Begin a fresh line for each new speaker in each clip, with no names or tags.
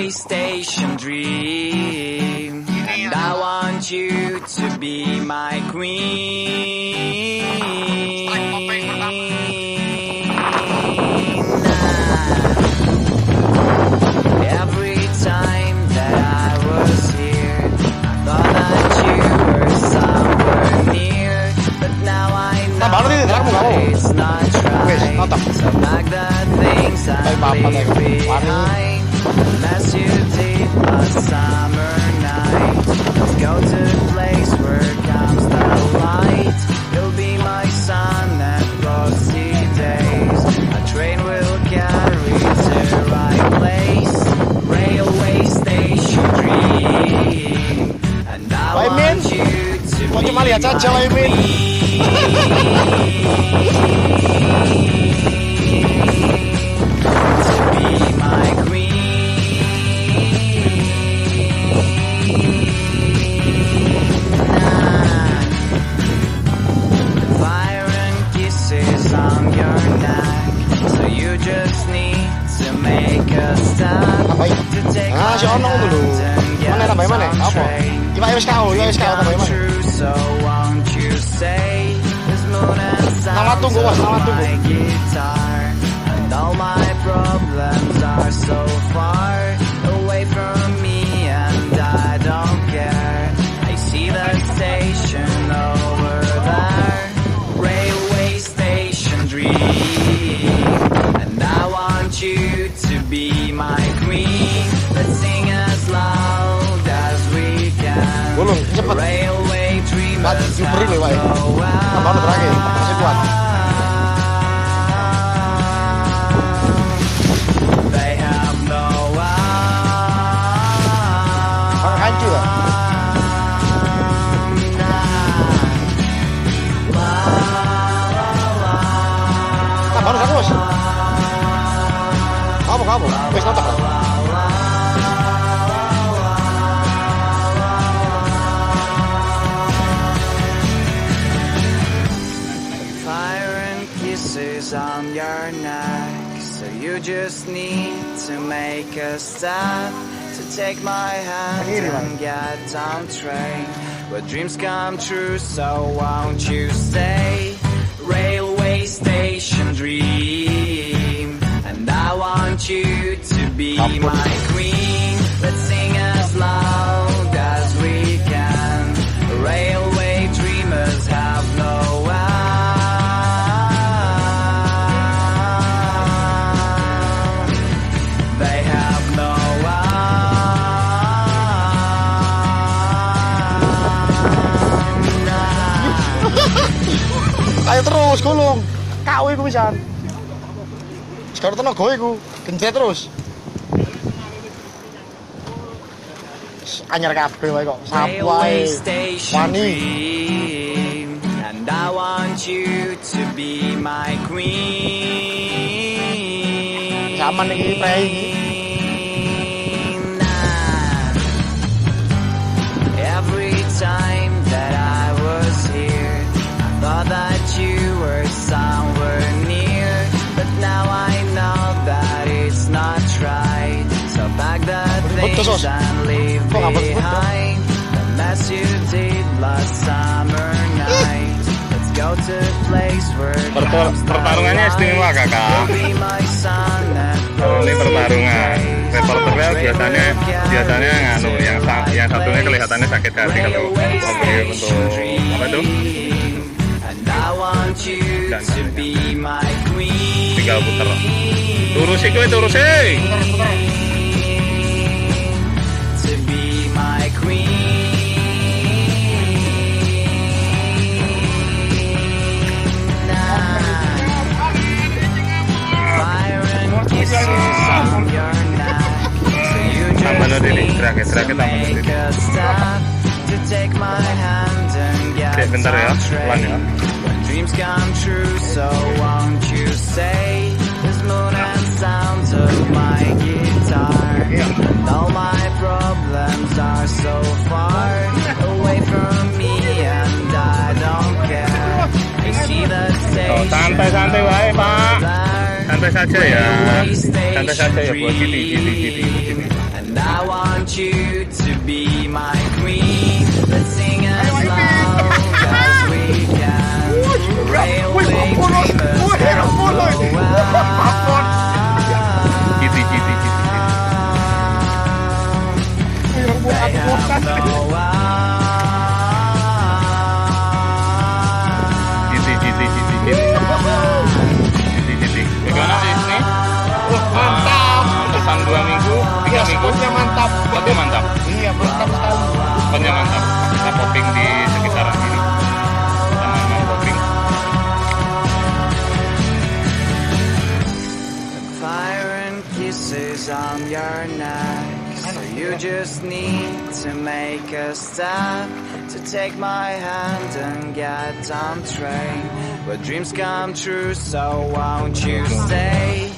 railway station dream, and I want you to be my queen. Every time that I was here, I thought that you were somewhere near, but now I know that it's not right. So pack the things I leave behind, unless you did last summer night. Let's go to the place where comes the light. You'll be my sun and frosty days. A train will carry to the right place. Railway station dream, and I want you to be my queen. To be my queen. Fire and kisses on your neck, so you just need to make a stop to take my hand and get on train. True, so won't you say this moon and sounds of my guitar, and all my problems are so far away from me, and I don't care. I see the station over there, railway station dream, and I want you to be my queen. Let's sing as loud as we can. Railway dreamers have no they have no fire and kisses on your neck, so you just need to make a step to take my hand and get on train where dreams come true, so won't you stay? Railway station dream, and I want you to be my queen. Let's sing as loud as we can. Railway dreamers have no they have no
Ayo terus gulung. Kau iku pisan. Sekarang tenaga iku, gencet terus. Anyar kabeh wae kok. Sapu wae. Wani.
And I want you to be my queen.
Zaman iki prei iki.
Every time that I was here, I thought that you were somewhere near, but now I know that it's not right. So pack the things and leave behind the mess you did last summer night. Let's go to a place where
pertarungannya istimewa kakak. Ini pertarungan reporternya biasanya nganu yang satunya kelihatannya sakit hati kalau mobil untuk apa tuh dan tinggal puter turus itu turus
to be my queen. Fire and kisses on your neck, so you just need to make a step to take my hand and get on train. When dreams come true, so won't you say this moon and sounds of my guitar, and all my problems are so far away from me, and I don't care. I see the station
santai-santai wae Pak, santai saja ya, santai saja ya buat gini.
and I want you to be my queen. Let's sing as loud as we can. Railway dreamers now blow out.
Citi.
They have no
Citi. Bagaimana di sini?
Mantap.
Pesan 2 minggu, 3
Iya,
minggu.
spotnya mantap.
Spotnya mantap.
Iya, mantap sekali.
Spotnya mantap. Kita popping di sekitaran ini. Taman popping.
fire and kisses on your neck. So you just need to make a step to take my hand and get on train. Where dreams come true, so won't you stay?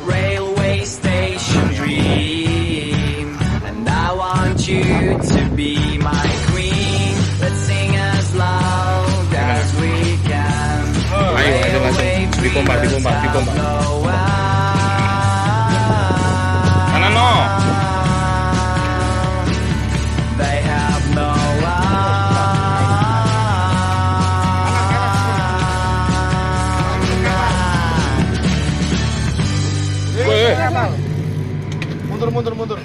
Railway station dream, and I want you to be my queen. Let's sing as loud as we can.
Ayo langsung dipompa. Mana no?
They have no
Mundur.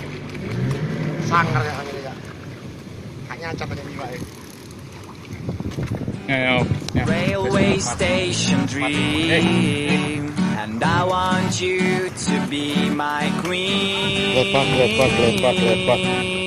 Sangar ya angin ya. Hanya nyacat aja jiwa ya.
Ayo.
railway station dream, and I want you to be my queen.
Lepak.